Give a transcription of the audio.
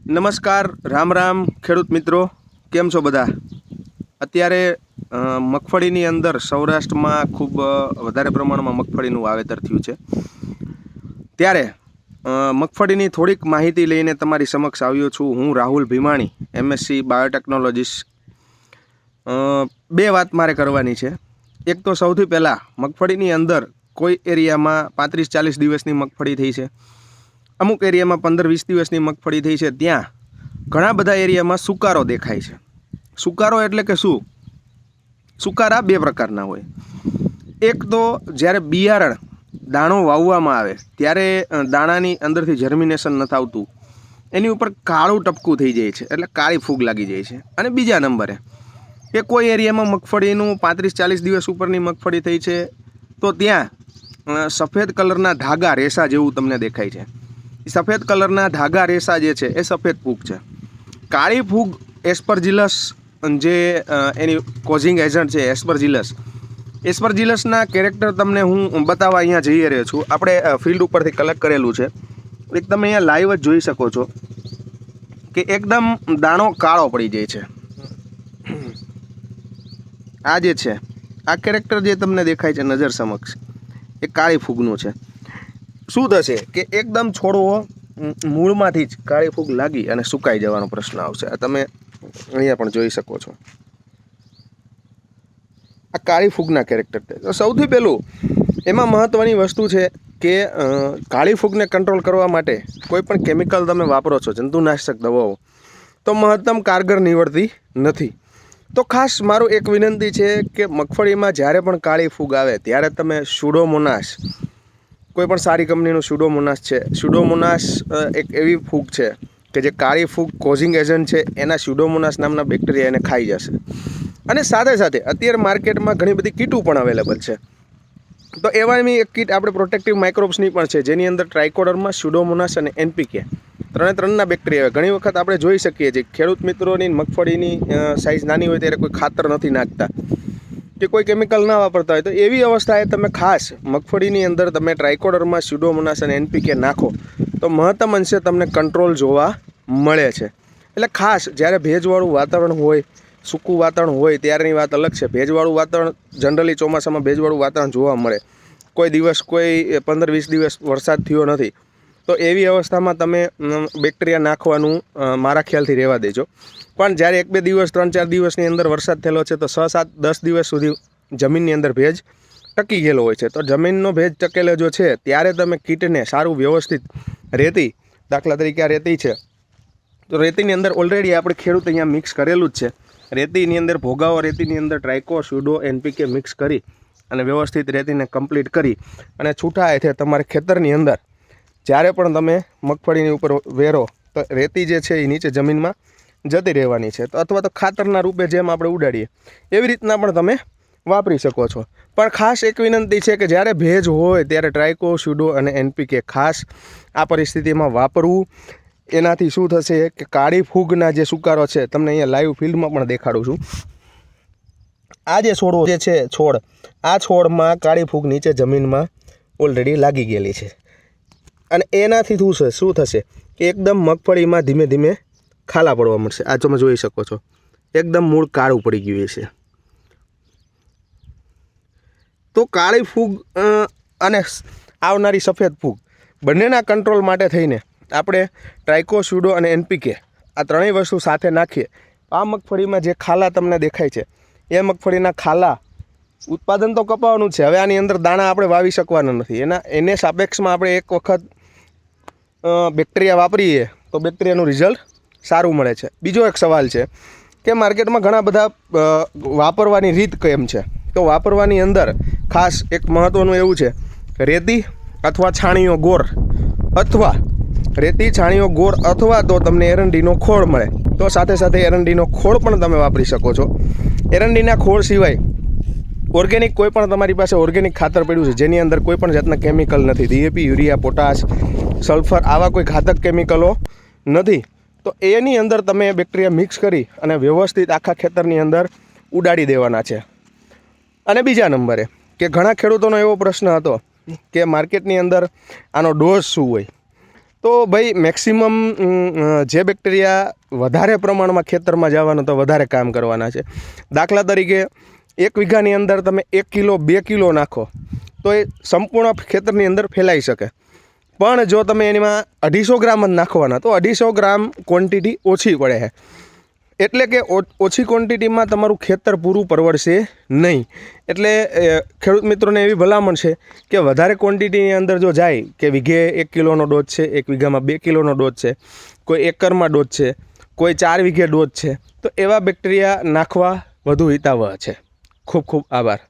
નમસ્કાર, રામ રામ ખેડૂત મિત્રો, કેમ છો બધા? અત્યારે મગફળીની અંદર સૌરાષ્ટ્રમાં ખૂબ વધારે પ્રમાણમાં મગફળીનું વાવેતર થયું છે. ત્યારે મગફળીની થોડીક માહિતી લઈને તમારી સમક્ષ આવ્યો છું. હું રાહુલ ભીમાણી, MSc બાયોટેકનોલોજીસ્ટ. બે વાત મારે કરવાની છે. એક તો સૌથી પહેલાં મગફળીની અંદર કોઈ એરિયામાં 35-40 દિવસની મગફળી થઈ છે, અમુક એરિયામાં 15-20 દિવસની મગફળી થઈ છે. ત્યાં ઘણા બધા એરિયામાં સુકારો દેખાય છે. સુકારો એટલે કે શું? સુકારા બે પ્રકારના હોય. એક તો જ્યારે બિયારણ દાણો વાવવામાં આવે ત્યારે દાણાની અંદરથી જર્મિનેશન નથી આવતું, એની ઉપર કાળું ટપકું થઈ જાય છે, એટલે કાળી ફૂગ લાગી જાય છે. અને બીજા નંબરે કે કોઈ એરિયામાં મગફળીનું 35-40 દિવસ ઉપરની મગફળી થઈ છે તો ત્યાં સફેદ કલરના ધાગા રેસા જેવું તમને દેખાય છે. સફેદ કલરના ધાગા રેસા જે છે એ સફેદ ફૂગ છે. કાળી ફૂગ એસ્પરજીલસ જે એની કોઝિંગ એજન્ટ છે, એસ્પરજીલસના કેરેક્ટર તમને હું બતાવવા અહીંયા જઈ રહ્યો છું. આપણે ફિલ્ડ ઉપરથી કલેક્ટ કરેલું છે. એક તમે અહીંયા લાઈવ જ જોઈ શકો છો કે એકદમ દાણો કાળો પડી જાય છે. આ જે છે આ કેરેક્ટર જે તમને દેખાય છે નજર સમક્ષ, એ કાળી ફૂગનું છે. શું થશે કે એકદમ છોડવો મૂળમાંથી જ કાળી ફૂગ લાગી અને સુકાઈ જવાનો પ્રશ્ન આવશે. આ તમે અહીંયા પણ જોઈ શકો છો. આ કાળી ફૂગના કેરેક્ટર છે. તો સૌથી પહેલું એમાં મહત્ત્વની વસ્તુ છે કે કાળી ફૂગને કંટ્રોલ કરવા માટે કોઈ પણ કેમિકલ તમે વાપરો છો, જંતુનાશક દવાઓ, તો મહત્તમ કારગર નીવડતી નથી. તો ખાસ મારું એક વિનંતી છે કે મગફળીમાં જ્યારે પણ કાળી ફૂગ આવે ત્યારે તમે સ્યુડોમોનાસ, કોઈ પણ સારી કંપનીનું સ્યુડોમોનાસ છે. સ્યુડોમોનાસ એક એવી ફૂગ છે કે જે કાળી ફૂગ કોઝિંગ એજન્ટ છે, એના સ્યુડોમોનાસ નામના બેક્ટેરિયા એને ખાઈ જશે. અને સાથે સાથે અત્યારે માર્કેટમાં ઘણી બધી કીટો પણ અવેલેબલ છે. તો એવાની એક કીટ આપણે પ્રોટેક્ટિવ માઇક્રોબ્સની પણ છે, જેની અંદર ટ્રાઇકોડર્મા, સ્યુડોમોનાસ અને NPK ત્રણના બેક્ટેરિયા. ઘણી વખત આપણે જોઈ શકીએ છીએ ખેડૂત મિત્રોની મગફળીની સાઇઝ નાની હોય ત્યારે કોઈ ખાતર નથી નાખતા કે કોઈ કેમિકલ ના વાપરતા હોય, તો એવી અવસ્થાએ તમે ખાસ મગફળીની અંદર તમે ટ્રાઇકોડર્મા, સ્યુડોમોનાસ અને NPK નાખો તો મહત્તમ અંશે તમને કંટ્રોલ જોવા મળે છે. એટલે ખાસ જ્યારે ભેજવાળું વાતાવરણ હોય, સૂકું વાતાવરણ હોય ત્યારની વાત અલગ છે. ભેજવાળું વાતાવરણ જનરલી ચોમાસામાં ભેજવાળું વાતાવરણ જોવા મળે. કોઈ દિવસ કોઈ 15-20 દિવસ વરસાદ થયો નથી, તો એવી અવસ્થામાં તમે બેક્ટેરિયા નાખવાનું મારા ખ્યાલથી રહેવા દેજો. પણ જ્યારે 1-2 દિવસ, 3-4 દિવસની અંદર વરસાદ થયેલો છે તો 6-7-10 દિવસ સુધી જમીનની અંદર ભેજ ટકી ગયેલો હોય છે. તો જમીનનો ભેજ ટકેલો જો છે ત્યારે તમે કીટને સારું વ્યવસ્થિત રેતી, દાખલા તરીકે આ રેતી છે તો રેતીની અંદર ઓલરેડી આપણે ખેડૂત અહીંયા મિક્સ કરેલું જ છે. રેતીની અંદર ભોગાવો, રેતીની અંદર ટ્રાઇકો, સ્યુડો, NPK મિક્સ કરી અને વ્યવસ્થિત રેતીને કમ્પ્લીટ કરી અને છૂટા હાથે તમારે ખેતરની અંદર જ્યારે પણ તમે મગફળીની ઉપર વેરો તો રેતી જે છે એ નીચે જમીનમાં જતી રહેવાની છે. તો અથવા તો ખાતરના રૂપે જેમ આપણે ઉડાડીએ એવી રીતના પણ તમે વાપરી શકો છો. પણ ખાસ એક વિનંતી છે કે જ્યારે ભેજ હોય ત્યારે ટ્રાઇકો, સ્યુડો અને NPK ખાસ આ પરિસ્થિતિમાં વાપરવું. એનાથી શું થશે કે કાળી ફૂગના જે સુકારો છે, તમને અહીંયા લાઈવ ફિલ્ડમાં પણ દેખાડું છું. આ જે છોડવો જે છે છોડ, આ છોડમાં કાળી ફૂગ નીચે જમીનમાં ઓલરેડી લાગી ગયેલી છે. અને એનાથી શું થશે કે એકદમ મગફળીમાં ધીમે ધીમે ખાલા પડવા મળશે. આ તમે જોઈ શકો છો, એકદમ મૂળ કાળું પડી ગયું છે. તો કાળી ફૂગ અને આવનારી સફેદ ફૂગ બંનેના કંટ્રોલ માટે થઈને આપણે ટ્રાઇકો, સ્યુડો અને NPK આ ત્રણેય વસ્તુ સાથે નાખીએ. આ મગફળીમાં જે ખાલા તમને દેખાય છે એ મગફળીના ખાલા ઉત્પાદન તો કપાવવાનું જ છે. હવે આની અંદર દાણા આપણે વાવી શકવાના નથી. એને સાપેક્ષમાં આપણે એક વખત બેક્ટેરિયા વાપરીએ તો બેક્ટેરિયાનું રિઝલ્ટ સારું મળે છે. બીજો એક સવાલ છે કે માર્કેટમાં ઘણા બધા વાપરવાની રીત કેમ છે. તો વાપરવાની અંદર ખાસ એક મહત્ત્વનું એવું છે કે રેતી અથવા છાણીઓ ગોળ, અથવા રેતી, છાણીઓ ગોળ, અથવા તો તમને એરંડીનો ખોળ મળે તો સાથે સાથે એરંડીનો ખોળ પણ તમે વાપરી શકો છો. એરંડીના ખોળ સિવાય ઓર્ગેનિક કોઈ પણ તમારી પાસે ઓર્ગેનિક ખાતર પડ્યું છે જેની અંદર કોઈ પણ જાતના કેમિકલ નથી, DAP, યુરિયા, પોટાશ, સલ્ફર, આવા કોઈ ઘાતક કેમિકલો નથી, તો એની અંદર તમે બેક્ટેરિયા મિક્સ કરી અને વ્યવસ્થિત આખા ખેતરની અંદર ઉડાડી દેવાના છે. અને બીજા નંબરે કે ઘણા ખેડૂતોનો એવો પ્રશ્ન હતો કે માર્કેટની અંદર આનો ડોઝ શું હોય. તો ભાઈ મેક્સિમમ જે બેક્ટેરિયા વધારે પ્રમાણમાં ખેતરમાં જવાના તો વધારે કામ કરવાના છે. દાખલા તરીકે 1 વીઘાની અંદર તમે 1 કિલો 2 કિલો નાખો તો એ સંપૂર્ણ ખેતરની અંદર ફેલાઈ શકે. પણ જો તમે એમાં 250 ગ્રામ જ નાખવાના તો 250 ગ્રામ ક્વોન્ટિટી ઓછી પડે છે. એટલે કે ઓછી ક્વોન્ટિટીમાં તમારું ખેતર પૂરું પરવડશે નહીં. એટલે ખેડૂત મિત્રોને એવી ભલામણ છે કે વધારે ક્વોન્ટિટીની અંદર જો જાય કે વીઘે 1 કિલોનો ડોઝ છે, 1 વીઘામાં 2 કિલોનો ડોઝ છે, કોઈ એકરમાં ડોઝ છે, કોઈ 4 વીઘે ડોઝ છે, તો એવા બેક્ટેરિયા નાખવા વધુ હિતાવહ છે. ખૂબ ખૂબ આભાર.